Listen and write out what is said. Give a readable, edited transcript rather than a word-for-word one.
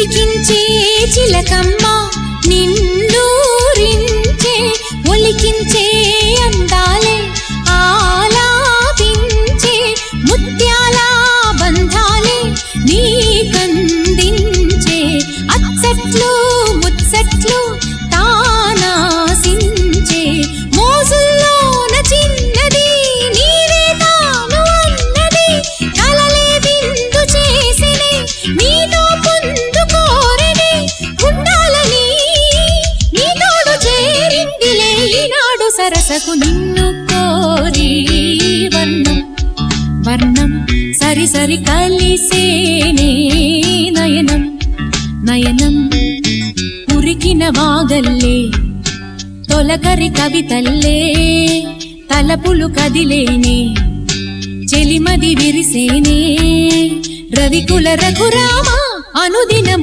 పులికించే చిలకమ్మ నిన్నూరించే ఒలికించే అందాలే ఆలాపించే ముత్యాల బంధాలే నీకందించే అచ్చట్లు ముచ్చట్లు తానాసించే మోజుల్లోన చిన్నది నీవే తాను అన్నది కలలే విందు చేసినే నీతో పొందుకోరనే ఉండాలని నీ తోడు చేరిందిలే ఈనాడు సరసకు నిన్ను కోరి వర్ణం వర్ణం సరి సరి కలిసేనే నయనం నయనం ఉరికిన వాగల్లే తొలకరి కవితల్లే తలపులు కదిలేనే చెలిమది విరిసేనే రవికుల రఘురామ అనుదినం